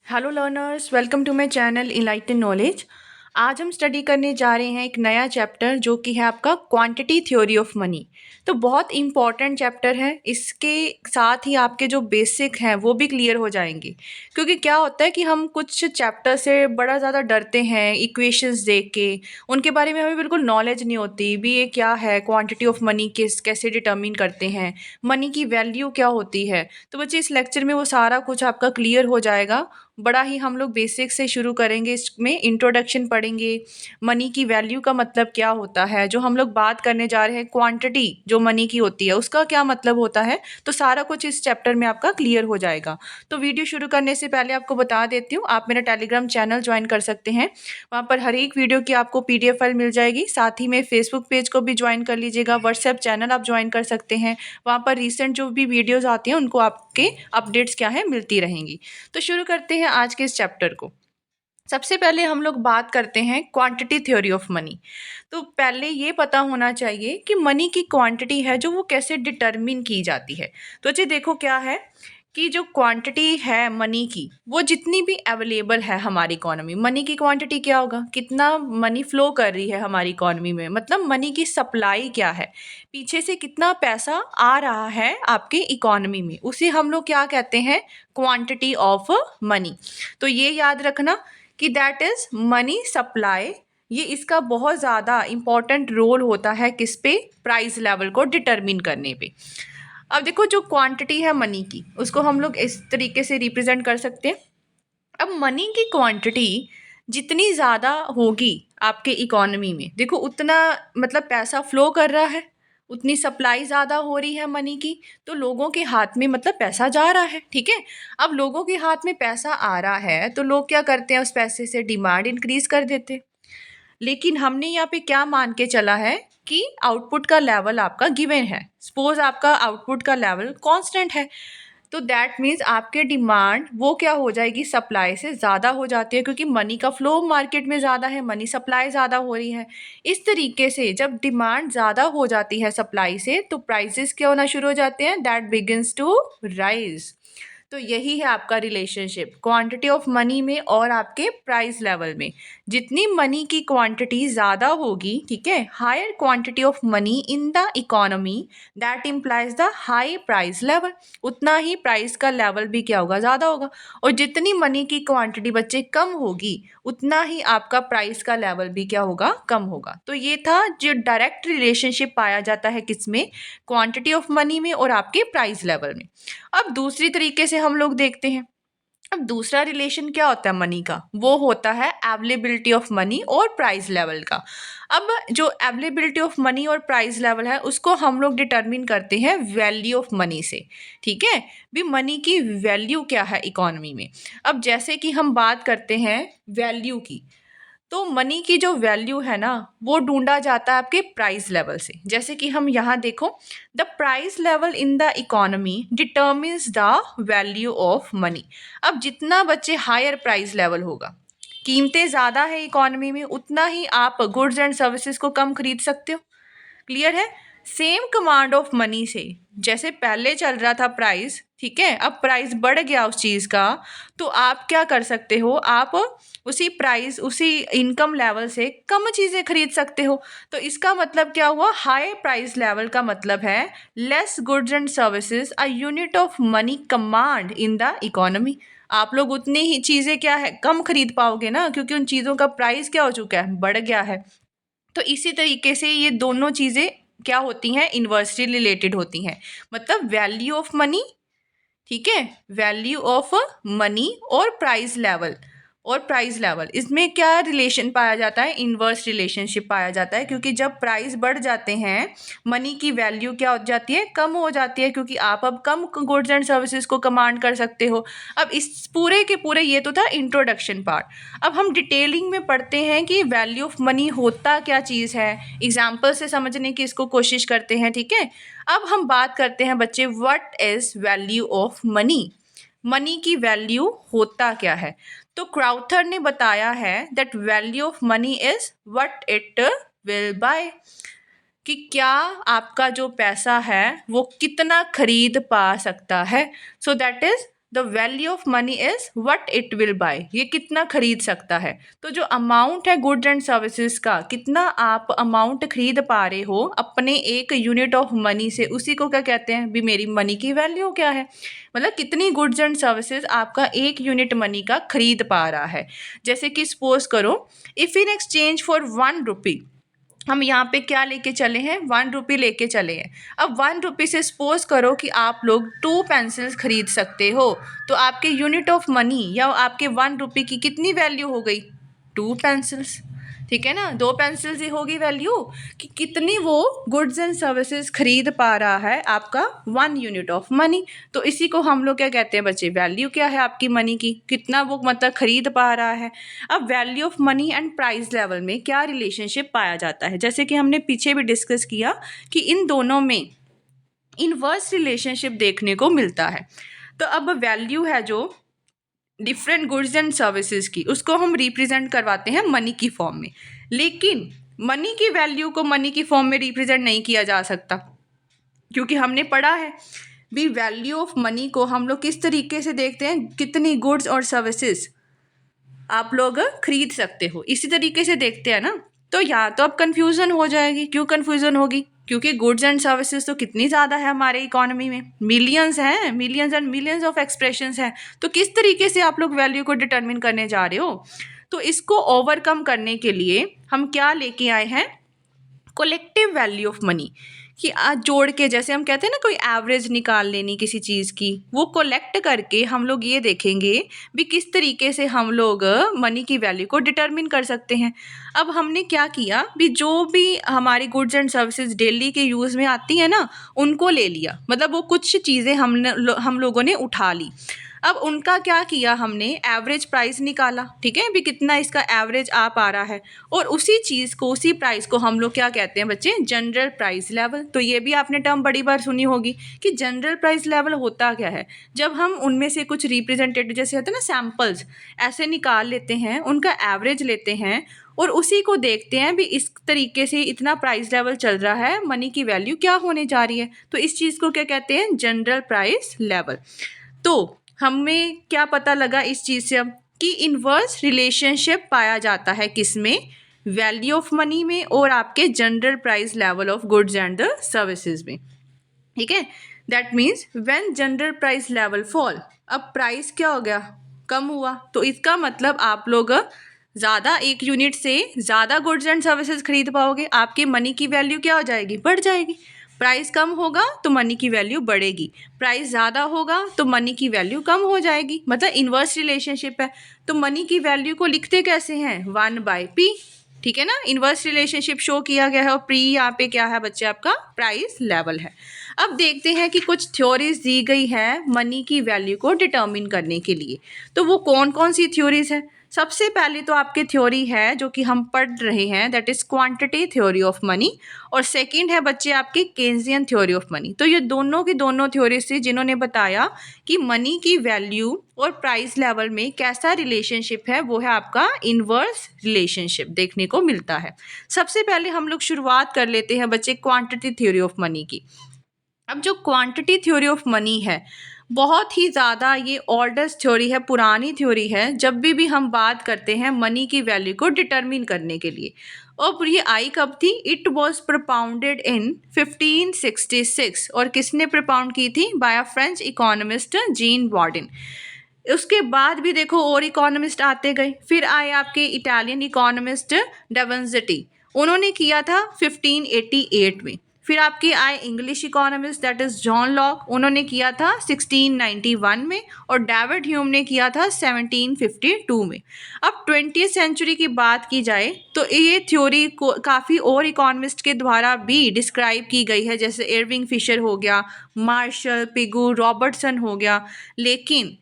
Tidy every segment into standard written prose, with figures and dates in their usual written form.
Hello learners, welcome to my channel enlighten knowledge. आज हम study करने जा रहे हैं एक नया चैप्टर जो कि है आपका क्वांटिटी थ्योरी ऑफ मनी। तो बहुत इंपॉर्टेंट चैप्टर है। इसके साथ ही आपके जो बेसिक हैं वो भी क्लियर हो जाएंगे, क्योंकि क्या होता है कि हम कुछ चैप्टर से बड़ा ज़्यादा डरते हैं इक्वेशंस देख के। उनके बारे में हमें बिल्कुल नॉलेज नहीं होती भी, ये क्या है, क्वांटिटी ऑफ मनी किस कैसे डिटर्मिन करते हैं, मनी की वैल्यू क्या होती है। तो बच्चे इस लेक्चर में वो सारा कुछ आपका क्लियर हो जाएगा। बड़ा ही हम लोग बेसिक से शुरू करेंगे। इसमें इंट्रोडक्शन पढ़ेंगे, मनी की वैल्यू का मतलब क्या होता है, जो हम लोग बात करने जा रहे हैं क्वांटिटी जो मनी की होती है उसका क्या मतलब होता है। तो सारा कुछ इस चैप्टर में आपका क्लियर हो जाएगा। तो वीडियो शुरू करने से पहले आपको बता देती हूँ, आप मेरा टेलीग्राम चैनल ज्वाइन कर सकते हैं। वहाँ पर हर एक वीडियो की आपको PDF फाइल मिल जाएगी। साथ ही में फेसबुक पेज को भी ज्वाइन कर लीजिएगा, व्हाट्सएप चैनल आप ज्वाइन कर सकते हैं। वहाँ पर रिसेंट जो भी वीडियोज़ आती हैं उनको आपके अपडेट्स क्या है मिलती रहेंगी। तो शुरू करते हैं आज के इस चैप्टर को। सबसे पहले हम लोग बात करते हैं क्वांटिटी थ्योरी ऑफ मनी। तो पहले ये पता होना चाहिए कि मनी की क्वांटिटी है जो वो कैसे डिटरमिन की जाती है। तो जी देखो क्या है कि जो क्वांटिटी है मनी की, वो जितनी भी अवेलेबल है हमारी इकोनॉमी, मनी की क्वांटिटी क्या होगा, कितना मनी फ्लो कर रही है हमारी इकोनॉमी में, मतलब मनी की सप्लाई क्या है, पीछे से कितना पैसा आ रहा है आपके इकोनॉमी में, उसे हम लोग क्या कहते हैं, क्वांटिटी ऑफ मनी। तो ये याद रखना कि दैट इज़ मनी सप्लाई। ये इसका बहुत ज़्यादा इम्पॉर्टेंट रोल होता है किस पे, प्राइस लेवल को डिटरमिन करने पे। अब देखो जो क्वांटिटी है मनी की, उसको हम लोग इस तरीके से रिप्रेजेंट कर सकते हैं। अब मनी की क्वांटिटी जितनी ज़्यादा होगी आपके इकोनॉमी में, देखो उतना मतलब पैसा फ्लो कर रहा है, उतनी सप्लाई ज़्यादा हो रही है मनी की, तो लोगों के हाथ में मतलब पैसा जा रहा है। ठीक है, अब लोगों के हाथ में पैसा आ रहा है तो लोग क्या करते हैं, उस पैसे से डिमांड इंक्रीज कर देते हैं। लेकिन हमने यहाँ पे क्या मान के चला है कि आउटपुट का लेवल आपका गिवन है। सपोज आपका आउटपुट का लेवल कांस्टेंट है, तो दैट मीन्स आपके डिमांड वो क्या हो जाएगी, सप्लाई से ज़्यादा हो जाती है, क्योंकि मनी का फ्लो मार्केट में ज़्यादा है, मनी सप्लाई ज़्यादा हो रही है। इस तरीके से जब डिमांड ज़्यादा हो जाती है सप्लाई से, तो प्राइसेस क्या होना शुरू हो जाते हैं, दैट बिगिंस टू राइज। तो यही है आपका रिलेशनशिप क्वांटिटी ऑफ मनी में और आपके प्राइस लेवल में। जितनी मनी की क्वांटिटी ज़्यादा होगी, ठीक है, higher quantity of money in the economy, that implies the high price level, उतना ही प्राइस का लेवल भी क्या होगा, ज़्यादा होगा। और जितनी मनी की क्वांटिटी बच्चे कम होगी, उतना ही आपका प्राइस का लेवल भी क्या होगा, कम होगा। तो ये था जो डायरेक्ट रिलेशनशिप पाया जाता है किसमें, क्वांटिटी ऑफ मनी में और आपके प्राइस लेवल में। अब दूसरी तरीके से हम लोग देखते हैं। अब दूसरा रिलेशन क्या होता है मनी का, वो होता है अवेलेबिलिटी ऑफ मनी और प्राइस लेवल का। अब जो अवेलेबिलिटी ऑफ मनी और प्राइस लेवल है उसको हम लोग डिटरमिन करते हैं वैल्यू ऑफ मनी से। ठीक है, भी मनी की वैल्यू क्या है इकोनॉमी में। अब जैसे कि हम बात करते हैं वैल्यू की, तो मनी की जो वैल्यू है ना, वो ढूंढा जाता है आपके प्राइस लेवल से। जैसे कि हम यहाँ देखो, the price level in the economy determines the value of money. अब जितना बच्चे हायर प्राइस लेवल होगा, कीमतें ज़्यादा है इकोनॉमी में, उतना ही आप गुड्स एंड सर्विसेज को कम खरीद सकते हो। क्लियर है, सेम कमांड ऑफ मनी से जैसे पहले चल रहा था प्राइस, ठीक है, अब प्राइस बढ़ गया उस चीज़ का, तो आप क्या कर सकते हो, आप उसी प्राइस उसी इनकम लेवल से कम चीज़ें खरीद सकते हो। तो इसका मतलब क्या हुआ, हाई प्राइस लेवल का मतलब है less goods and services a unit of money command in the economy. आप लोग उतनी ही चीज़ें क्या है, कम खरीद पाओगे ना, क्योंकि उन चीज़ों का प्राइस क्या हो चुका है, बढ़ गया है। तो इसी तरीके से ये दोनों चीज़ें क्या होती हैं, इन्वर्सली रिलेटेड होती हैं। मतलब वैल्यू ऑफ मनी, ठीक है, वैल्यू ऑफ मनी और प्राइस लेवल, और प्राइस लेवल इसमें क्या रिलेशन पाया जाता है, इन्वर्स रिलेशनशिप पाया जाता है। क्योंकि जब प्राइस बढ़ जाते हैं, मनी की वैल्यू क्या हो जाती है, कम हो जाती है, क्योंकि आप अब कम गुड्स एंड सर्विसेज को कमांड कर सकते हो। अब इस पूरे के पूरे, ये तो था इंट्रोडक्शन पार्ट। अब हम डिटेलिंग में पढ़ते हैं कि वैल्यू ऑफ मनी होता क्या चीज़ है, एग्जाम्पल से समझने की इसको कोशिश करते हैं। ठीक है, अब हम बात करते हैं बच्चे, what is value of money, money की वैल्यू होता क्या है। तो क्राउथर ने बताया है that value of money is what it will buy, कि क्या आपका जो पैसा है वो कितना खरीद पा सकता है। So that is the value of money is what it will buy, ये कितना खरीद सकता है। तो जो अमाउंट है गुड्स एंड सर्विसेज का, कितना आप अमाउंट खरीद पा रहे हो अपने एक यूनिट ऑफ मनी से, उसी को क्या कहते हैं भी मेरी मनी की वैल्यू क्या है। मतलब कितनी गुड्स एंड सर्विसेज आपका एक यूनिट मनी का खरीद पा रहा है। जैसे कि सपोज करो, इफ़ इन एक्सचेंज फॉर 1 रुपी, हम यहाँ पे क्या लेके चले हैं, 1 रुपी लेके चले हैं। अब 1 रुपी से सपोज करो कि आप लोग 2 पेंसिल्स खरीद सकते हो, तो आपके यूनिट ऑफ मनी या आपके 1 रुपी की कितनी वैल्यू हो गई, 2 पेंसिल्स। ठीक है ना, 2 पेंसिल्स ही होगी वैल्यू कि कितनी वो गुड्स एंड सर्विसेज खरीद पा रहा है आपका 1 यूनिट ऑफ मनी। तो इसी को हम लोग क्या कहते हैं बच्चे, वैल्यू क्या है आपकी मनी की, कितना वो मतलब खरीद पा रहा है। अब value of money and price level में क्या रिलेशनशिप पाया जाता है, जैसे कि हमने पीछे भी डिस्कस किया कि इन दोनों में इनवर्स रिलेशनशिप देखने को मिलता है। तो अब वैल्यू है जो डिफरेंट गुड्स एंड सर्विसेज की, उसको हम रिप्रेजेंट करवाते हैं मनी की फॉर्म में। लेकिन मनी की वैल्यू को मनी की फॉर्म में रिप्रेजेंट नहीं किया जा सकता, क्योंकि हमने पढ़ा है भी वैल्यू ऑफ मनी को हम लोग किस तरीके से देखते हैं, कितनी गुड्स और सर्विसेज आप लोग खरीद सकते हो, इसी तरीके से देखते हैं ना। तो यहाँ तो अब कन्फ्यूज़न हो जाएगी। क्यों कन्फ्यूज़न होगी, क्योंकि गुड्स एंड सर्विसेज तो कितनी ज़्यादा है हमारे इकोनॉमी में, मिलियंस हैं, millions and millions of expressions हैं। तो किस तरीके से आप लोग वैल्यू को डिटरमिन करने जा रहे हो। तो इसको ओवरकम करने के लिए हम क्या लेके आए हैं, कलेक्टिव वैल्यू ऑफ मनी, कि आज जोड़ के, जैसे हम कहते हैं ना कोई एवरेज निकाल लेनी किसी चीज़ की, वो कलेक्ट करके हम लोग ये देखेंगे भी किस तरीके से हम लोग मनी की वैल्यू को डिटरमिन कर सकते हैं। अब हमने क्या किया भी, जो भी हमारी गुड्स एंड सर्विसेज डेली के यूज़ में आती है ना, उनको ले लिया, मतलब वो कुछ चीज़ें हम लोगों ने उठा ली। अब उनका क्या किया, हमने एवरेज प्राइस निकाला, ठीक है भी कितना इसका एवरेज आ पा रहा है, और उसी चीज़ को, उसी प्राइस को हम लोग क्या कहते हैं बच्चे, जनरल प्राइस लेवल। तो ये भी आपने टर्म बड़ी बार सुनी होगी कि जनरल प्राइस लेवल होता क्या है, जब हम उनमें से कुछ रिप्रेजेंटेटिव जैसे होते हैं ना सैम्पल्स, ऐसे निकाल लेते हैं, उनका एवरेज लेते हैं और उसी को देखते हैं भी इस तरीके से इतना प्राइस लेवल चल रहा है, मनी की वैल्यू क्या होने जा रही है। तो इस चीज़ को क्या कहते हैं, जनरल प्राइस लेवल। तो हमें क्या पता लगा इस चीज़ से अब कि इनवर्स रिलेशनशिप पाया जाता है किस में, वैल्यू ऑफ मनी में और आपके general price level of goods and the services में। ठीक है, that means when general price level fall, अब प्राइस क्या हो गया, कम हुआ, तो इसका मतलब आप लोग ज़्यादा, एक यूनिट से ज़्यादा गुड्स एंड सर्विसेज खरीद पाओगे, आपकी मनी की वैल्यू क्या हो जाएगी, बढ़ जाएगी। प्राइस कम होगा तो मनी की वैल्यू बढ़ेगी, प्राइस ज़्यादा होगा तो मनी की वैल्यू कम हो जाएगी, मतलब इन्वर्स रिलेशनशिप है। तो मनी की वैल्यू को लिखते कैसे हैं, 1/p, ठीक है ना, इन्वर्स रिलेशनशिप शो किया गया है। और प्री यहाँ पे क्या है बच्चे, आपका प्राइस लेवल है। अब देखते हैं कि कुछ थ्योरीज दी गई है मनी की वैल्यू को डिटर्मिन करने के लिए। तो वो कौन कौन सी थ्योरीज हैं, सबसे पहले तो आपकी थ्योरी है जो कि हम पढ़ रहे हैं, that is quantity theory of money, और सेकंड है बच्चे आपकी केन्जियन थ्योरी ऑफ मनी। तो ये दोनों की दोनों थ्योरीज थी जिन्होंने बताया कि मनी की वैल्यू और प्राइस लेवल में कैसा रिलेशनशिप है, वो है आपका इनवर्स रिलेशनशिप देखने को मिलता है। सबसे पहले हम लोग शुरुआत कर लेते हैं बच्चे क्वांटिटी थ्योरी ऑफ मनी की। अब जो क्वांटिटी थ्योरी ऑफ मनी है, बहुत ही ज़्यादा ये ओल्डेस्ट थ्योरी है, पुरानी थ्योरी है। जब भी हम बात करते हैं मनी की वैल्यू को डिटरमिन करने के लिए, और ये आई कब थी, इट वॉज प्रपाउंडेड इन 1566, और किसने प्रपाउंड की थी, by a French economist Jean Bodin. उसके बाद भी देखो और इकोनॉमिस्ट आते गए, फिर आए आपके इटालियन इकोनॉमिस्ट डेवंजिटी, उन्होंने किया था 1588 में। फिर आपके आए English economist that is John Locke, उन्होंने किया था 1691 में, और डेविड ह्यूम ने किया था 1752 में। अब 20th सेंचुरी की बात की जाए तो ये थ्योरी को काफ़ी और इकोनॉमिस्ट के द्वारा भी डिस्क्राइब की गई है, जैसे इरविंग फिशर हो गया, मार्शल, पिगू, रॉबर्टसन हो गया। लेकिन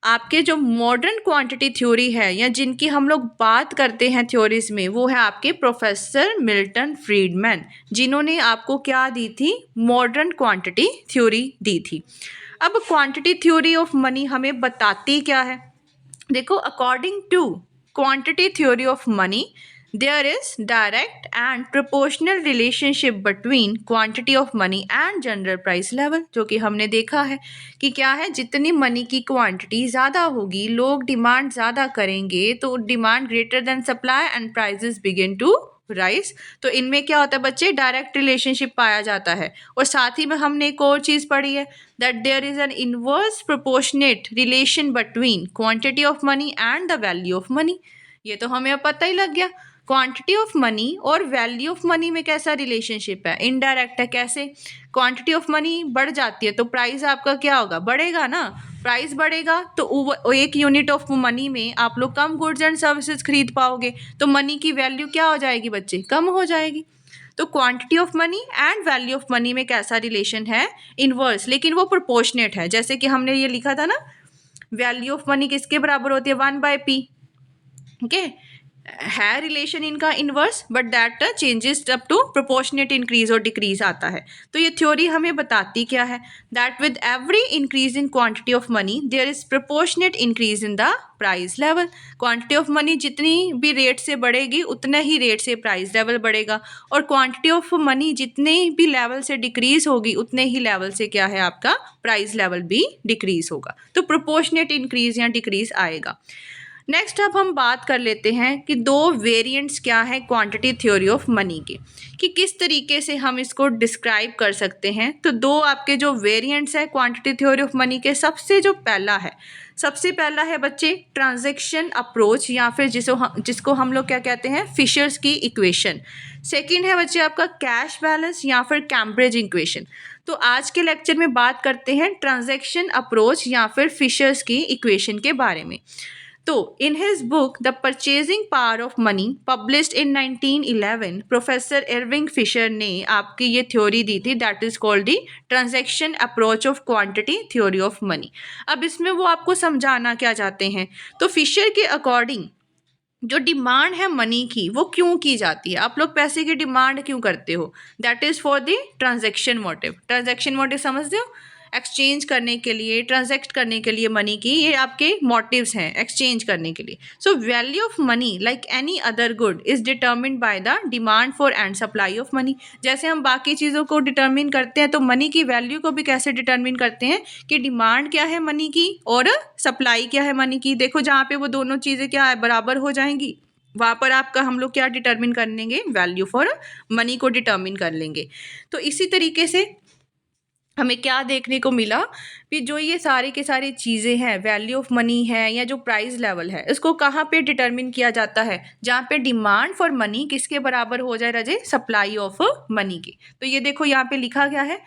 आपके जो मॉडर्न क्वांटिटी थ्योरी है, या जिनकी हम लोग बात करते हैं थ्योरीज में, वो है आपके प्रोफेसर मिल्टन फ्रीडमैन, जिन्होंने आपको क्या दी थी, मॉडर्न क्वांटिटी थ्योरी दी थी। अब क्वांटिटी थ्योरी ऑफ मनी हमें बताती क्या है, देखो according to quantity theory of money, there is direct and proportional relationship between quantity of money and general price level, जो कि हमने देखा है कि क्या है, जितनी मनी की क्वांटिटी ज़्यादा होगी, लोग डिमांड ज़्यादा करेंगे, तो demand greater than supply and prices begin to rise. तो इनमें क्या होता है बच्चे, डायरेक्ट रिलेशनशिप पाया जाता है। और साथ ही में हमने एक और चीज़ पढ़ी है, that there is an inverse proportionate relation between quantity of money and the value of money. ये तो हमें अब पता ही लग गया। क्वांटिटी ऑफ मनी और वैल्यू ऑफ मनी में कैसा रिलेशनशिप है, इनडायरेक्ट है। कैसे, क्वांटिटी ऑफ मनी बढ़ जाती है तो प्राइस आपका क्या होगा, बढ़ेगा ना। प्राइस बढ़ेगा तो एक यूनिट ऑफ मनी में आप लोग कम गुड्स एंड सर्विसेज खरीद पाओगे, तो मनी की वैल्यू क्या हो जाएगी बच्चे, कम हो जाएगी। तो quantity of money and value of money में कैसा रिलेशन है, इनवर्स, लेकिन वो प्रोपोर्शनेट है। जैसे कि हमने ये लिखा था ना, वैल्यू ऑफ मनी किसके बराबर होती है, 1/p। ओके, है रिलेशन इनका inverse, but that changes up to proportionate increase और डिक्रीज आता है। तो ये थ्योरी हमें बताती क्या है, that with every increase in quantity of money there is proportionate increase in the price level. Quantity of money जितनी भी रेट से बढ़ेगी उतने ही रेट से प्राइस लेवल बढ़ेगा, और क्वांटिटी ऑफ मनी जितने भी लेवल से डिक्रीज होगी उतने ही लेवल से क्या है, आपका प्राइस लेवल भी डिक्रीज होगा। तो प्रोपोर्शनेट इंक्रीज या डिक्रीज आएगा। नेक्स्ट अब हम बात कर लेते हैं कि दो वेरिएंट्स क्या है क्वांटिटी थ्योरी ऑफ मनी के, कि किस तरीके से हम इसको डिस्क्राइब कर सकते हैं। तो दो आपके जो वेरिएंट्स है क्वांटिटी थ्योरी ऑफ मनी के, सबसे पहला है बच्चे ट्रांजैक्शन अप्रोच, या फिर जिसको हम लोग क्या कहते हैं, फिशर्स की इक्वेशन। सेकंड है बच्चे आपका कैश बैलेंस या फिर कैम्ब्रिज इक्वेशन। तो आज के लेक्चर में बात करते हैं ट्रांजैक्शन अप्रोच या फिर फिशर्स की इक्वेशन के बारे में। तो in his book the purchasing power of money published in 1911 professor Irving Fisher ने आपकी ये थ्योरी दी थी, that is called the transaction approach of quantity theory of money. अब इसमें वो आपको समझाना क्या चाहते हैं, तो फिशर के अकॉर्डिंग जो डिमांड है मनी की वो क्यों की जाती है, आप लोग पैसे की डिमांड क्यों करते हो, that is for the transaction motive. Transaction motive समझते हो, एक्सचेंज करने के लिए, ट्रांजैक्ट करने के लिए मनी की, ये आपके मोटिव्स हैं एक्सचेंज करने के लिए। So value of money like any other good is determined by the demand for and supply of money. जैसे हम बाकी चीज़ों को डिटर्मिन करते हैं, तो मनी की वैल्यू को भी कैसे डिटर्मिन करते हैं, कि डिमांड क्या है मनी की और सप्लाई क्या है मनी की। देखो जहाँ पे वो दोनों चीज़ें क्या है, बराबर हो जाएंगी, वहाँ पर आपका हम लोग क्या डिटर्मिन कर लेंगे, वैल्यू फॉर मनी को डिटर्मिन कर लेंगे। तो इसी तरीके से हमें क्या देखने को मिला कि जो ये सारी की सारी चीज़ें हैं, वैल्यू ऑफ मनी है या जो प्राइस लेवल है, इसको कहाँ पे डिटरमिन किया जाता है, जहाँ पे डिमांड फॉर मनी किसके बराबर हो जाए रजे, सप्लाई ऑफ मनी की। तो ये देखो यहाँ पे लिखा गया है,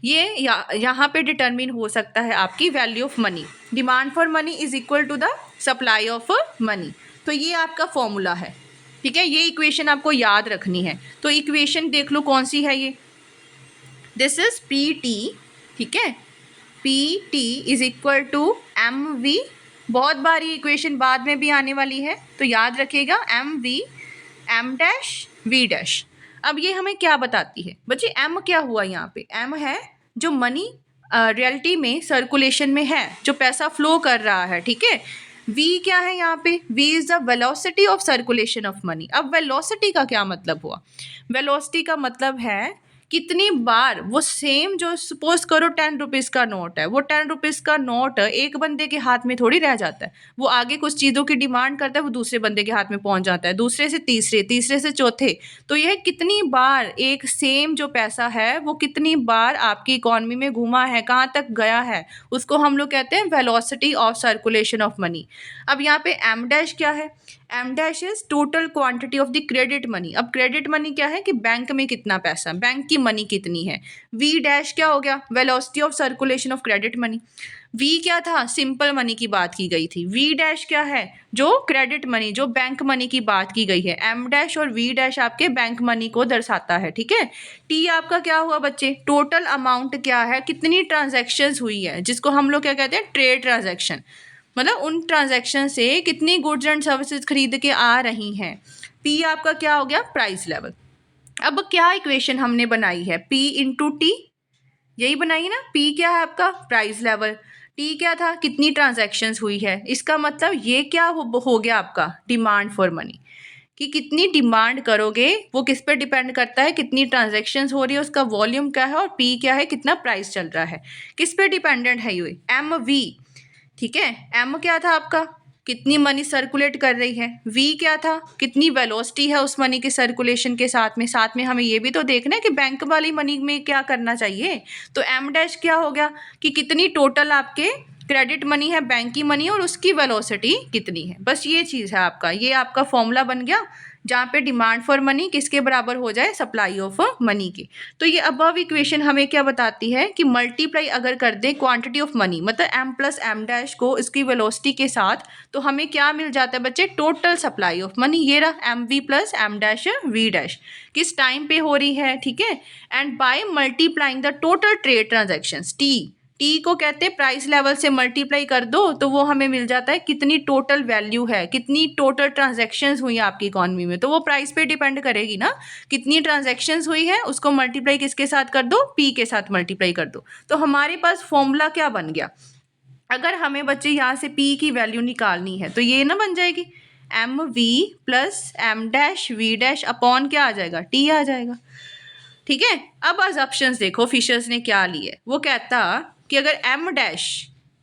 ये यहाँ पे डिटरमिन हो सकता है आपकी value of money, demand for money is equal to the supply of money. तो ये आपका फॉर्मूला है, ठीक है, ये इक्वेशन आपको याद रखनी है। तो इक्वेशन देख लो कौन सी है ये, दिस इज पी टी, ठीक है, P T is equal to M V. बहुत बार ये इक्वेशन बाद में भी आने वाली है, तो याद रखिएगा M V M dash V dash. अब ये हमें क्या बताती है बच्चे, एम क्या हुआ यहाँ पे, एम है जो मनी रियलिटी में सर्कुलेशन में है, जो पैसा फ्लो कर रहा है, ठीक है। वी क्या है यहाँ पे, V is the velocity of circulation of money. अब वेलोसिटी का क्या मतलब हुआ, वेलोसिटी का मतलब है कितनी बार वो सेम, जो सपोज करो 10 रुपीज़ का नोट है, वो 10 रुपीज़ का नोट एक बंदे के हाथ में थोड़ी रह जाता है, वो आगे कुछ चीज़ों की डिमांड करता है, वो दूसरे बंदे के हाथ में पहुंच जाता है, दूसरे से तीसरे, तीसरे से चौथे। तो यह कितनी बार एक सेम जो पैसा है वो कितनी बार आपकी इकॉनमी में घूमा है, कहाँ तक गया है, उसको हम लोग कहते हैं velocity of circulation of money. अब यहाँ पे एम डैश क्या है, M dash is total quantity of the credit money. अब क्रेडिट मनी क्या है, कि बैंक में कितना पैसा, बैंक की मनी कितनी है। वी डैश क्या हो गया, velocity of circulation of credit money. V क्या था, सिंपल मनी की बात की गई थी। वी डैश क्या है, जो क्रेडिट मनी, जो बैंक मनी की बात की गई है। एम डैश और वी डैश आपके बैंक मनी को दर्शाता है, ठीक है। टी आपका क्या हुआ बच्चे, टोटल अमाउंट क्या है, कितनी ट्रांजैक्शंस हुई है, जिसको हम लोग क्या कहते हैं, ट्रेड ट्रांजैक्शन, मतलब उन ट्रांजैक्शन से कितनी गुड्स एंड सर्विसेज खरीद के आ रही हैं। पी आपका क्या हो गया, प्राइस लेवल। अब क्या इक्वेशन हमने बनाई है, पी इंटू टी, यही बनाई ना। पी क्या है आपका, प्राइस लेवल, टी क्या था, कितनी ट्रांजैक्शंस हुई है, इसका मतलब ये क्या हो गया आपका डिमांड फॉर मनी। कि कितनी डिमांड करोगे वो किस पे डिपेंड करता है, कितनी ट्रांजैक्शंस हो रही है, उसका वॉल्यूम क्या है और पी क्या है, कितना प्राइस चल रहा है, किस पे डिपेंडेंट है ये, एम वी। ठीक है, एम क्या था आपका, कितनी मनी सर्कुलेट कर रही है, वी क्या था, कितनी वेलोसिटी है उस मनी के सर्कुलेशन के साथ में हमें ये भी तो देखना है कि बैंक वाली मनी में क्या करना चाहिए। तो एम डैश क्या हो गया कि कितनी टोटल आपके क्रेडिट मनी है, बैंक की मनी, और उसकी वेलोसिटी कितनी है। बस ये चीज़ है आपका, ये आपका फॉर्मूला बन गया जहाँ पे डिमांड फॉर मनी किसके बराबर हो जाए, सप्लाई ऑफ मनी के। तो ये अबव इक्वेशन हमें क्या बताती है कि मल्टीप्लाई अगर कर दें क्वांटिटी ऑफ मनी मतलब एम प्लस एम डैश को इसकी वेलोसिटी के साथ, तो हमें क्या मिल जाता है बच्चे, टोटल सप्लाई ऑफ मनी। ये रहा M V plus M dash V dash, किस टाइम पे हो रही है। ठीक है, and by multiplying the total trade transactions, T को कहते हैं प्राइस लेवल से मल्टीप्लाई कर दो तो वो हमें मिल जाता है कितनी टोटल वैल्यू है, कितनी टोटल ट्रांजैक्शंस हुई आपकी इकॉनमी में। तो वो प्राइस पे डिपेंड करेगी ना, कितनी ट्रांजैक्शंस हुई है उसको मल्टीप्लाई किसके साथ कर दो, पी के साथ मल्टीप्लाई कर दो। तो हमारे पास फॉर्मूला क्या बन गया, अगर हमें बच्चे यहाँ से पी की वैल्यू निकालनी है तो ये ना बन जाएगी M V plus M dash V dash upon क्या आ जाएगा, टी आ जाएगा। ठीक है, अब अजम्पशंस देखो फिशर्स ने क्या ली है। वो कहता कि अगर एम डैश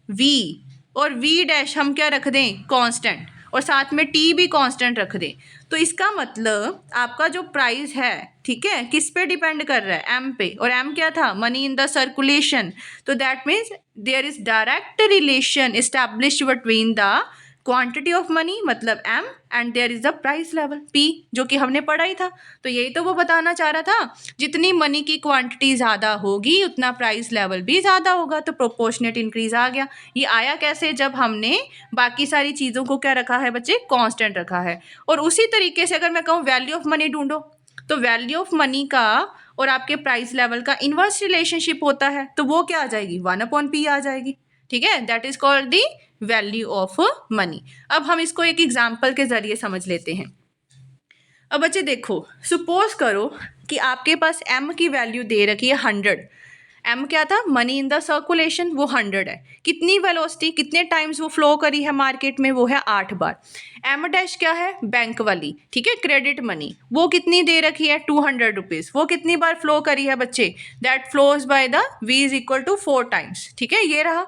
वी और वी डैश हम क्या रख दें, कांस्टेंट, और साथ में टी भी कांस्टेंट रख दें, तो इसका मतलब आपका जो प्राइस है, ठीक है, किस पे डिपेंड कर रहा है, एम पे। और एम क्या था, मनी इन द सर्कुलेशन। तो that means there is direct relation established between the quantity of money मतलब M and there is the price level P, जो कि हमने पढ़ा ही था। तो यही तो वो बताना चाह रहा था, जितनी मनी की क्वांटिटी ज़्यादा होगी उतना प्राइस लेवल भी ज़्यादा होगा, तो प्रोपोर्शनेट इंक्रीज आ गया। ये आया कैसे, जब हमने बाकी सारी चीज़ों को क्या रखा है बच्चे, कांस्टेंट रखा है। और उसी तरीके से अगर मैं कहूँ वैल्यू ऑफ मनी ढूंढो, तो वैल्यू ऑफ मनी का और आपके प्राइस लेवल का इन्वर्स रिलेशनशिप होता है, तो वो क्या आ जाएगी, 1/p आ जाएगी। ठीक है, that is called the value of money. अब हम इसको एक एग्जाम्पल के जरिए समझ लेते हैं। अब बच्चे देखो, सपोज करो कि आपके पास एम की वैल्यू दे रखी है 100। एम क्या था, मनी इन द सर्कुलेशन, वो 100 है। कितनी वेलोसिटी, कितने टाइम्स वो फ्लो करी है मार्केट में, वो है 8 बार। एम डैश क्या है, बैंक वाली, ठीक है, क्रेडिट मनी, वो कितनी दे रखी है, 200 रुपीज़। वो कितनी बार फ्लो करी है बच्चे, that flows by the V is equal to 4 times. ठीक है, ये रहा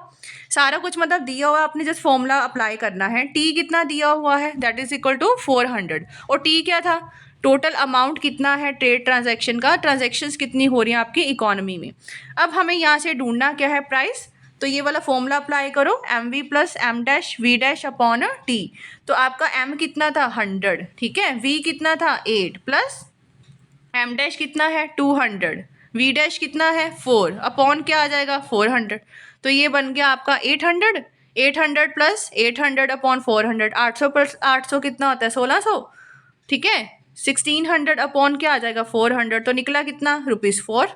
सारा कुछ, मतलब दिया हुआ है, आपने जस्ट फॉर्मूला अप्लाई करना है। टी कितना दिया हुआ है, दैट इज इक्वल टू 400। और टी क्या था, टोटल अमाउंट कितना है ट्रेड ट्रांजैक्शन का, ट्रांजैक्शंस कितनी हो रही हैं आपकी इकोनॉमी में। अब हमें यहाँ से ढूंढना क्या है, प्राइस। तो ये वाला फॉर्मूला अप्लाई करो, M V plus M dash V dash upon T. तो आपका एम कितना था, 100, ठीक है, वी कितना था 8, प्लस एम डैश कितना है 200, वी डैश कितना है 4, अपॉन क्या आ जाएगा 400। तो ये बन गया आपका 800, 800 प्लस 800 अपॉन 400, 800 प्लस 800 कितना होता है 1600। ठीक है, 1600 अपॉन क्या आ जाएगा 400, तो निकला कितना, ₹4।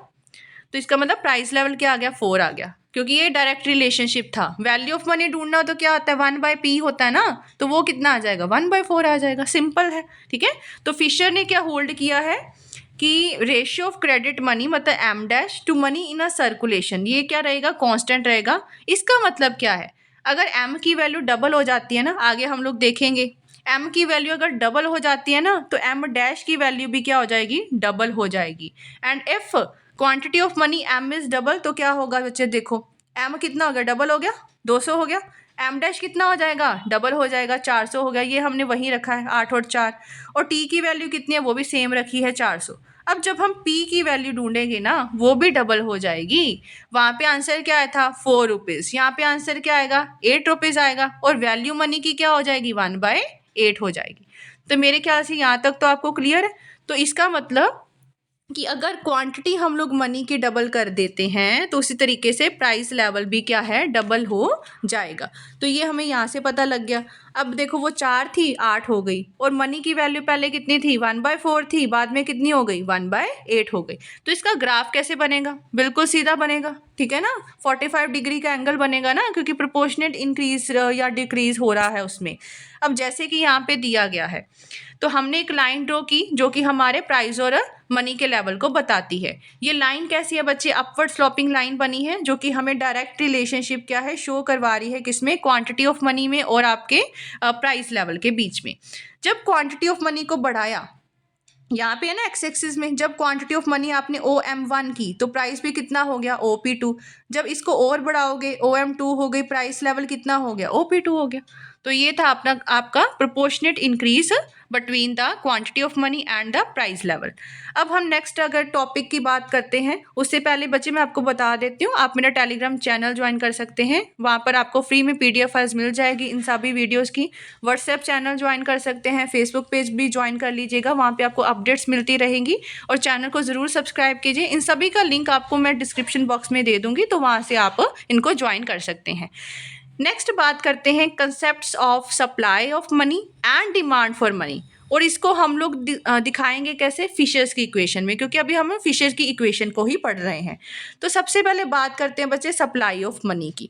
तो इसका मतलब प्राइस लेवल क्या आ गया, 4 आ गया, क्योंकि ये डायरेक्ट रिलेशनशिप था। वैल्यू ऑफ मनी ढूंढना हो तो क्या होता है, 1/p होता है ना, तो वो कितना आ जाएगा 1/4 आ जाएगा, सिंपल है। ठीक है, तो फिशर ने क्या होल्ड किया है कि रेशियो ऑफ क्रेडिट मनी मतलब M dash to money in a circulation, ये क्या रहेगा, कांस्टेंट रहेगा। इसका मतलब क्या है, अगर एम की वैल्यू डबल हो जाती है ना, आगे हम लोग देखेंगे, एम की वैल्यू अगर डबल हो जाती है ना, तो एम डैश की वैल्यू भी क्या हो जाएगी, डबल हो जाएगी। And if quantity of money M is double, तो क्या होगा बच्चे, देखो एम कितना हो गया, डबल हो गया, 200 हो गया। एम डैश कितना हो जाएगा, डबल हो जाएगा, 400 हो गया। ये हमने वही रखा है 8 और 4। और टी की वैल्यू कितनी है, वो भी सेम रखी है 400। अब जब हम पी की वैल्यू ढूंढेंगे ना, वो भी डबल हो जाएगी। वहाँ पे आंसर क्या आया था, 4 रुपीज़, यहाँ पे आंसर क्या आएगा, 8 रुपीज़ आएगा। और वैल्यू मनी की क्या हो जाएगी, 1/8 हो जाएगी। तो मेरे ख्याल से यहाँ तक तो आपको क्लियर है। तो इसका मतलब कि अगर क्वांटिटी हम लोग मनी की डबल कर देते हैं, तो उसी तरीके से प्राइस लेवल भी क्या है, डबल हो जाएगा। तो ये हमें यहाँ से पता लग गया। अब देखो, वो 4 थी 8 हो गई, और मनी की वैल्यू पहले कितनी थी, 1/4 थी, बाद में कितनी हो गई, 1/8 हो गई। तो इसका ग्राफ कैसे बनेगा, बिल्कुल सीधा बनेगा। ठीक है ना, 45 डिग्री का एंगल बनेगा ना, क्योंकि प्रोपोर्शनेट इंक्रीज या डिक्रीज हो रहा है उसमें। अब जैसे कि यहाँ पे दिया गया है, तो हमने एक लाइन ड्रॉ की जो कि हमारे प्राइस और मनी के लेवल को बताती है। ये लाइन कैसी है बच्चे, अपवर्ड स्लोपिंग लाइन बनी है, जो कि हमें डायरेक्ट रिलेशनशिप क्या है, शो करवा रही है, किसमें, क्वांटिटी ऑफ मनी में और आपके प्राइस लेवल के बीच में। जब क्वांटिटी ऑफ मनी को बढ़ाया, यहाँ पे है ना एक्स एक्सिस में, जब क्वांटिटी ऑफ मनी आपने OM1 की तो प्राइस भी कितना हो गया, OP2। जब इसको और बढ़ाओगे, OM2 हो गई, प्राइस लेवल कितना हो गया, OP2 हो गया। तो ये था अपना आपका proportionate increase between the quantity of money and the price level. अब हम नेक्स्ट अगर टॉपिक की बात करते हैं, उससे पहले बच्चे मैं आपको बता देती हूँ, आप मेरा टेलीग्राम चैनल ज्वाइन कर सकते हैं, वहाँ पर आपको फ्री में PDF फाइल्स मिल जाएगी इन सभी वीडियोज़ की। व्हाट्सएप चैनल ज्वाइन कर सकते हैं, फेसबुक पेज भी ज्वाइन कर लीजिएगा, वहाँ पे आपको अपडेट्स मिलती रहेंगी। और चैनल को ज़रूर सब्सक्राइब कीजिए। इन सभी का लिंक आपको मैं डिस्क्रिप्शन बॉक्स में दे दूँगी, तो वहाँ से आप इनको ज्वाइन कर सकते हैं। नेक्स्ट बात करते हैं concepts of supply of money and demand for money, और इसको हम लोग दिखाएंगे कैसे, फिशर्स की इक्वेशन में, क्योंकि अभी हम फिशर्स की इक्वेशन को ही पढ़ रहे हैं। तो सबसे पहले बात करते हैं बच्चे सप्लाई ऑफ मनी की।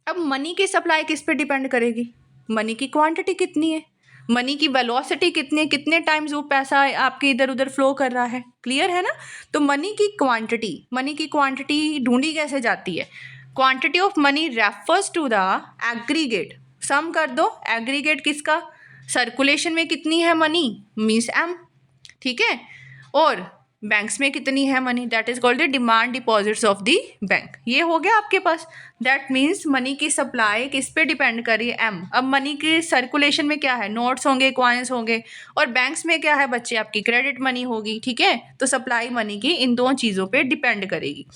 अब मनी की सप्लाई किस पे डिपेंड करेगी, मनी की क्वांटिटी कितनी है, मनी की वेलोसिटी कितनी है, कितने टाइम्स वो पैसा आपके इधर उधर फ्लो कर रहा है, क्लियर है ना। तो मनी की क्वांटिटी ढूंढी कैसे जाती है, quantity of money refers to the aggregate, sum कर दो, एग्रीगेट किसका, सर्कुलेशन में कितनी है मनी, मीन्स M, ठीक है, और बैंक्स में कितनी है money, that is called the demand deposits of the bank. ये हो गया आपके पास, दैट मीन्स मनी की सप्लाई किस पे डिपेंड कर रही है, M। अब मनी की सर्कुलेशन में क्या है, नोट्स होंगे, कॉइन्स होंगे, और बैंक्स में क्या है बच्चे, आपकी क्रेडिट मनी होगी, ठीक है। तो सप्लाई मनी की इन दो चीज़ों पे डिपेंड करेगी।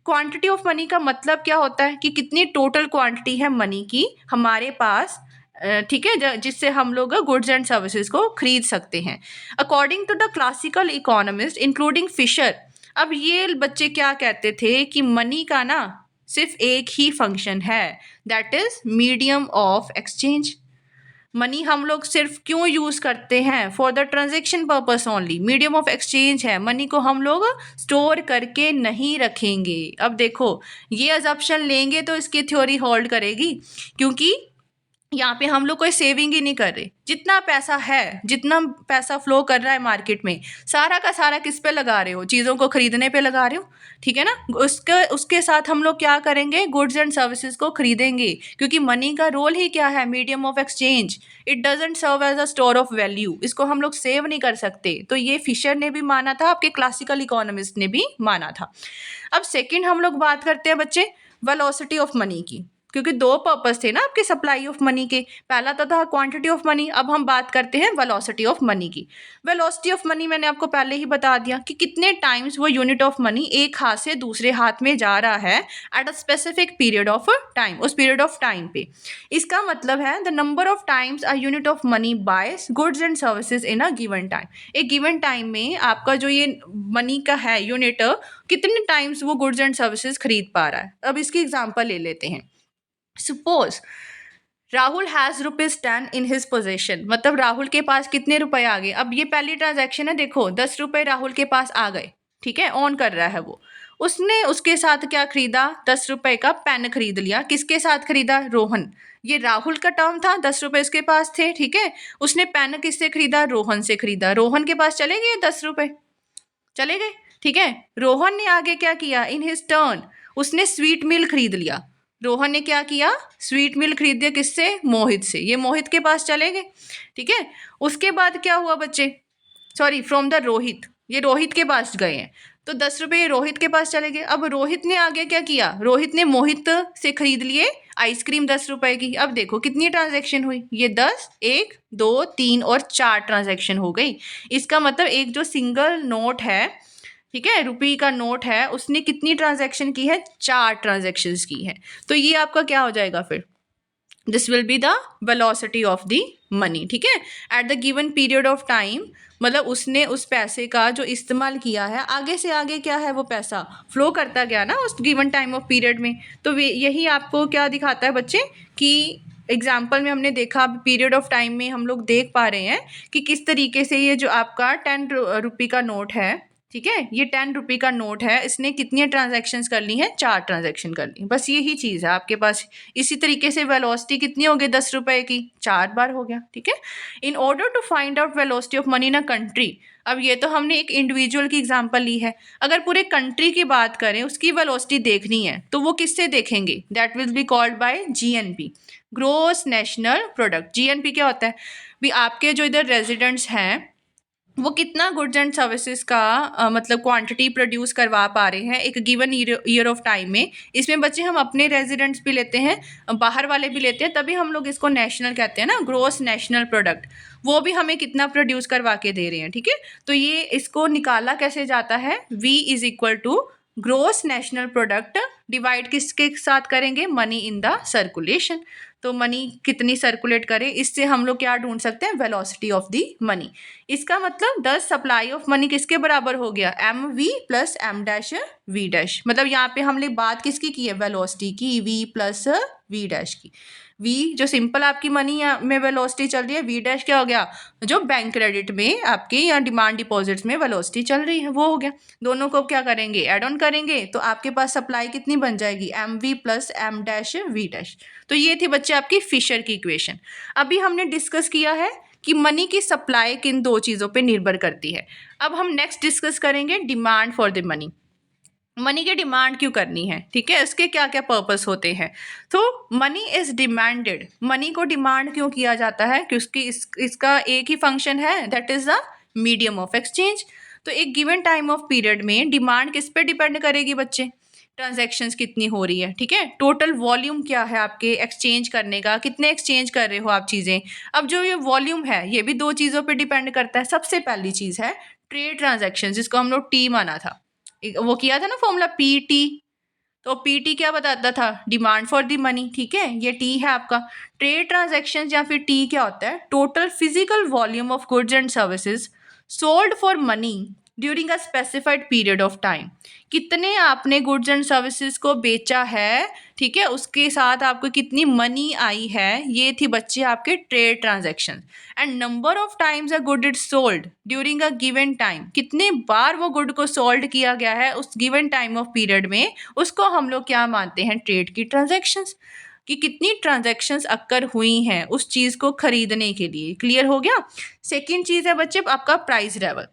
क्वांटिटी ऑफ मनी का मतलब क्या होता है कि कितनी टोटल क्वांटिटी है मनी की हमारे पास, ठीक है, जिससे हम लोग गुड्स एंड सर्विसेज को खरीद सकते हैं। According to the classical economist including Fisher, अब ये बच्चे क्या कहते थे कि मनी का ना सिर्फ एक ही फंक्शन है, that is medium of exchange. Money हम लोग सिर्फ क्यों यूज़ करते हैं, for the transaction purpose only, medium of exchange है, मनी को हम लोग स्टोर करके नहीं रखेंगे। अब देखो, ये अजम्पशन लेंगे तो इसकी थ्योरी होल्ड करेगी, क्योंकि यहाँ पे हम लोग कोई सेविंग ही नहीं कर रहे, जितना पैसा है, जितना पैसा फ्लो कर रहा है मार्केट में, सारा का सारा किस पे लगा रहे हो, चीज़ों को खरीदने पे लगा रहे हो, ठीक है ना। उसके साथ हम लोग क्या करेंगे, गुड्स एंड सर्विसेज को खरीदेंगे, क्योंकि मनी का रोल ही क्या है, medium of exchange. It doesn't serve as a store of value, इसको हम लोग सेव नहीं कर सकते। तो ये फिशर ने भी माना था, आपके क्लासिकल इकोनॉमिस्ट ने भी माना था। अब सेकेंड हम लोग बात करते हैं बच्चे वेलोसिटी ऑफ मनी की, क्योंकि दो पर्पस थे ना आपके सप्लाई ऑफ मनी के, पहला तो था क्वांटिटी ऑफ मनी, अब हम बात करते हैं वेलोसिटी ऑफ मनी की। वेलोसिटी ऑफ मनी मैंने आपको पहले ही बता दिया कि कितने टाइम्स वो यूनिट ऑफ मनी एक हाथ से दूसरे हाथ में जा रहा है at a specific period of time, उस पीरियड ऑफ टाइम पे। इसका मतलब है the number of times a unit of money bias goods and services in a given time. एक गिवन टाइम में आपका जो ये मनी का है यूनिट, कितने टाइम्स वो गुड्स एंड सर्विसेज खरीद पा रहा है। अब इसकी एग्जाम्पल ले लेते हैं। Suppose Rahul has ₹10 in his possession, मतलब राहुल के पास कितने रुपए आ गए। अब ये पहली ट्रांजैक्शन है, देखो 10 रुपए राहुल के पास आ गए, ठीक है, ऑन कर रहा है वो। उसने उसके साथ क्या खरीदा, 10 रुपए का पेन खरीद लिया। किसके साथ खरीदा, रोहन। ये राहुल का टर्म था, 10 रुपए उसके पास थे, ठीक है। उसने पेन किससे खरीदा, रोहन से खरीदा। रोहन के पास चले गए 10 रुपए, चले गए, ठीक है। रोहन ने आगे क्या किया, इन हिज टर्न उसने स्वीट मिल खरीद लिया। रोहन ने क्या किया, स्वीट मिल खरीद दिया, किससे, मोहित से। ये मोहित के पास चले गए, ठीक है। उसके बाद क्या हुआ बच्चे, सॉरी फ्रॉम द रोहित, ये रोहित के पास गए हैं, तो 10 रुपये रोहित के पास चले गए। अब रोहित ने आगे क्या किया, रोहित ने मोहित से खरीद लिए आइसक्रीम 10 रुपए की। अब देखो कितनी ट्रांजैक्शन हुई, ये 10, 1, 2, 3 और 4 ट्रांजैक्शन हो गई। इसका मतलब एक जो सिंगल नोट है, ठीक है, रुपये का नोट है, उसने कितनी ट्रांजैक्शन की है, 4 ट्रांजैक्शंस की है। तो ये आपका क्या हो जाएगा फिर, this will be the velocity of the money, ठीक है, at the given period of time. मतलब उसने उस पैसे का जो इस्तेमाल किया है, आगे से आगे क्या है, वो पैसा फ्लो करता गया ना उस गिवन टाइम ऑफ पीरियड में। तो यही आपको क्या दिखाता है बच्चे कि एग्जाम्पल में हमने देखा, पीरियड ऑफ टाइम में हम लोग देख पा रहे हैं कि किस तरीके से ये जो आपका 10 रुपये का नोट है, ठीक है, ये 10 रुपये का नोट है, इसने कितनी ट्रांजैक्शंस कर ली हैं, 4 ट्रांजैक्शन कर ली, बस यही चीज़ है आपके पास। इसी तरीके से वेलोसिटी कितनी हो गई 10 रुपये की, 4 बार हो गया। ठीक है, in order to find out velocity of money in a country, अब ये तो हमने एक इंडिविजुअल की एग्जांपल ली है, अगर पूरे कंट्री की बात करें उसकी वेलोसिटी देखनी है तो वो किससे देखेंगे, that will be called by GNP, gross national product. GNP क्या होता है भी, आपके जो इधर रेजिडेंट्स हैं वो कितना गुड्स एंड सर्विसेज का मतलब क्वांटिटी प्रोड्यूस करवा पा रहे हैं एक गिवन ईयर ऑफ टाइम में। इसमें बच्चे हम अपने रेजिडेंट्स भी लेते हैं, बाहर वाले भी लेते हैं, तभी हम लोग इसको नेशनल कहते हैं ना, ग्रॉस नेशनल प्रोडक्ट। वो भी हमें कितना प्रोड्यूस करवा के दे रहे हैं। ठीक है, तो ये इसको निकाला कैसे जाता है, V is equal to gross national product divide किसके साथ करेंगे, मनी इन द सर्कुलेशन। तो मनी कितनी सर्कुलेट करे, इससे हम लोग क्या ढूंढ सकते हैं, वेलोसिटी ऑफ द मनी। इसका मतलब द सप्लाई ऑफ मनी किसके बराबर हो गया, M V plus M dash V dash. मतलब यहाँ पे हमने बात किसकी की है, वेलोसिटी की, वी प्लस वी डैश की। वी जो सिंपल आपकी मनी में वेलोसिटी चल रही है, वी डैश क्या हो गया, जो बैंक क्रेडिट में आपके या डिमांड डिपॉजिट्स में वेलोसिटी चल रही है वो हो गया। दोनों को क्या करेंगे, ऐड ऑन करेंगे, तो आपके पास सप्लाई कितनी बन जाएगी, M V plus M dash V dash. तो ये थी बच्चे आपकी फिशर की इक्वेशन। अभी हमने डिस्कस किया है कि मनी की सप्लाई किन दो चीज़ों पे निर्भर करती है। अब हम नेक्स्ट डिस्कस करेंगे demand for the money. Money की डिमांड क्यों करनी है, ठीक है, इसके क्या क्या पर्पस होते हैं। तो मनी इज डिमांडेड, मनी को डिमांड क्यों किया जाता है, क्योंकि इसका एक ही फंक्शन है, that is the medium of exchange. तो एक गिवन टाइम ऑफ पीरियड में डिमांड किस पे डिपेंड करेगी बच्चे, ट्रांजैक्शंस कितनी हो रही है। ठीक है, टोटल वॉल्यूम क्या है आपके एक्सचेंज करने का, कितने एक्सचेंज कर रहे हो आप चीज़ें। अब जो ये वॉल्यूम है ये भी दो चीज़ों पे डिपेंड करता है। सबसे पहली चीज़ है ट्रेड ट्रांजैक्शन, जिसको हम लोग टी माना था, वो किया था ना फॉर्मूला पीटी। तो पीटी क्या बताता था, डिमांड फॉर द मनी। ठीक है, ये टी है आपका। ट्रेड ट्रांजैक्शन या फिर टी क्या होता है, total physical volume of goods and services sold for money during a specified period of time. कितने आपने गुड्स एंड सर्विसेज को बेचा है, ठीक है, उसके साथ आपको कितनी मनी आई है, ये थी बच्चे आपके trade transaction. And number of times a good is sold during a given time, कितने बार वो गुड को सोल्ड किया गया है उस गिवन टाइम ऑफ पीरियड में, उसको हम लोग क्या मानते हैं, ट्रेड की ट्रांजैक्शंस, कि कितनी ट्रांजैक्शंस अक्कर हुई हैं उस चीज़ को खरीदने के लिए। क्लियर हो गया। सेकेंड चीज़ है बच्चे आपका प्राइस लेवल।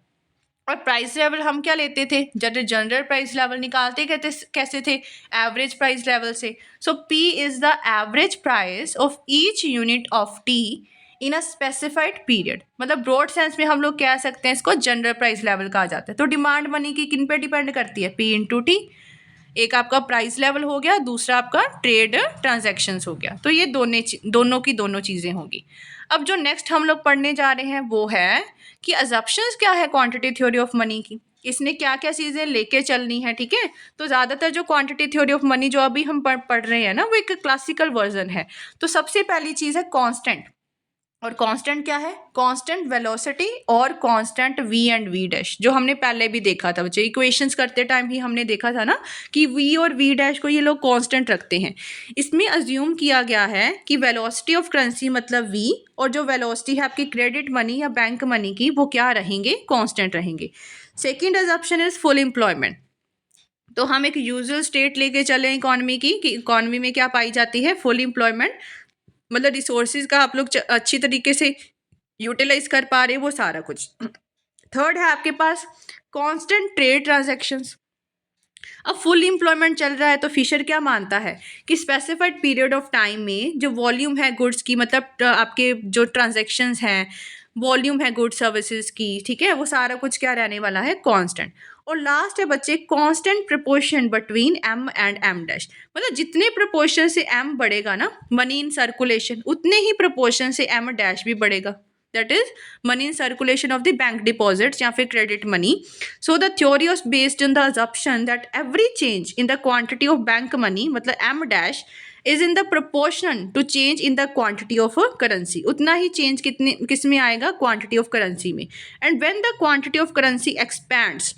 और प्राइस लेवल हम क्या लेते थे, जब जनरल प्राइस लेवल निकालते कहते कैसे थे, एवरेज प्राइस लेवल से। So P is the average price of each unit of T in a specified period. मतलब ब्रॉड सेंस में हम लोग कह सकते हैं इसको जनरल प्राइस लेवल कहा जाता है। तो डिमांड मनी की किन पे डिपेंड करती है, पी इंटू टी। एक आपका प्राइस लेवल हो गया, दूसरा आपका ट्रेड ट्रांजैक्शंस हो गया। तो ये दोनों की दोनों चीज़ें होंगी। अब जो नेक्स्ट हम लोग पढ़ने जा रहे हैं वो है कि अजम्पशंस क्या है क्वांटिटी थ्योरी ऑफ मनी की, इसने क्या क्या चीज़ें लेके चलनी है। ठीक है, तो ज़्यादातर जो क्वांटिटी थ्योरी ऑफ मनी जो अभी हम पढ़ रहे हैं ना, वो एक क्लासिकल वर्जन है। तो सबसे पहली चीज़ है कांस्टेंट। और कांस्टेंट क्या है, कांस्टेंट वेलोसिटी और constant V and V dash, जो हमने पहले भी देखा था बच्चे, इक्वेशंस करते टाइम ही हमने देखा था ना कि वी और वी डैश को ये लोग कांस्टेंट रखते हैं। इसमें अज्यूम किया गया है कि वेलोसिटी ऑफ करेंसी मतलब वी, और जो वेलोसिटी है आपकी क्रेडिट मनी या बैंक मनी की, वो क्या रहेंगे, कांस्टेंट रहेंगे। Second assumption is full employment. तो हम एक यूजुअल स्टेट लेके चले इकोनॉमी की, कि इकोनॉमी में क्या पाई जाती है, फुल एम्प्लॉयमेंट, मतलब रिसोर्सेज का आप लोग अच्छी तरीके से यूटिलाइज कर पा रहे हैं वो सारा कुछ। थर्ड है आपके पास कांस्टेंट ट्रेड ट्रांजैक्शंस। अब फुल एम्प्लॉयमेंट चल रहा है तो फिशर क्या मानता है कि स्पेसिफाइड पीरियड ऑफ टाइम में जो वॉल्यूम है गुड्स की, मतलब आपके जो ट्रांजैक्शंस हैं, वॉल्यूम है गुड्स सर्विसेज की, ठीक है, वो सारा कुछ क्या रहने वाला है, कांस्टेंट। और लास्ट है बच्चे constant proportion between M and M dash. मतलब जितने प्रोपोर्शन से एम बढ़ेगा ना मनी इन सर्कुलेशन, उतने ही प्रोपोर्शन से एम डैश भी बढ़ेगा, that is money in circulation of the bank deposits या फिर credit money. So the theory was based on the assumption that every change in the quantity of bank money मतलब m dash is in the proportion to change in the quantity of a currency. उतना ही change किस में आएगा, quantity of currency में। And when the quantity of currency expands,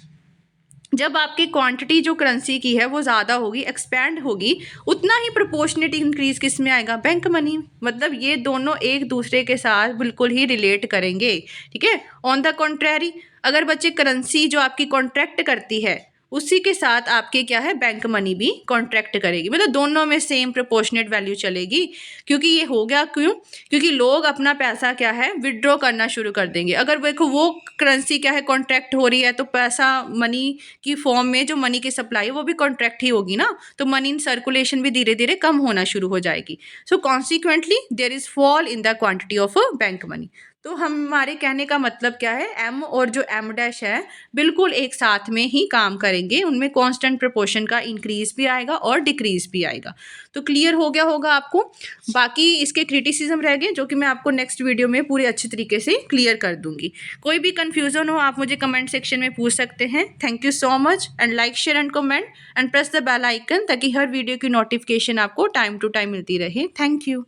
जब आपकी quantity जो currency की है वो ज़्यादा होगी, एक्सपैंड होगी, उतना ही प्रोपोर्शनेट इंक्रीज किस में आएगा, बैंक मनी। मतलब ये दोनों एक दूसरे के साथ बिल्कुल ही रिलेट करेंगे। ठीक है, ऑन द कॉन्ट्रेरी अगर बच्चे करेंसी जो आपकी कॉन्ट्रैक्ट करती है उसी के साथ आपके क्या है बैंक मनी भी कॉन्ट्रैक्ट करेगी, मतलब दोनों में सेम प्रोपोर्शनेट वैल्यू चलेगी। क्योंकि ये हो गया क्यों, क्योंकि लोग अपना पैसा क्या है विड्रॉ करना शुरू कर देंगे। अगर देखो वो करेंसी क्या है कॉन्ट्रैक्ट हो रही है तो पैसा मनी की फॉर्म में जो मनी की सप्लाई वो भी कॉन्ट्रैक्ट ही होगी ना, तो मनी इन सर्कुलेशन भी धीरे धीरे कम होना शुरू हो जाएगी। So consequently there is fall in the quantity of bank money. तो हमारे कहने का मतलब क्या है, एम और जो एम डैश है बिल्कुल एक साथ में ही काम करेंगे, उनमें कांस्टेंट प्रोपोर्शन का इंक्रीज भी आएगा और डिक्रीज भी आएगा। तो क्लियर हो गया होगा आपको। बाकी इसके क्रिटिसिज्म रह गए जो कि मैं आपको नेक्स्ट वीडियो में पूरे अच्छे तरीके से क्लियर कर दूंगी। कोई भी कंफ्यूजन हो आप मुझे कमेंट सेक्शन में पूछ सकते हैं। Thank you so much and like share and comment and press the bell icon ताकि हर वीडियो की नोटिफिकेशन आपको टाइम टू टाइम मिलती रहे। Thank you.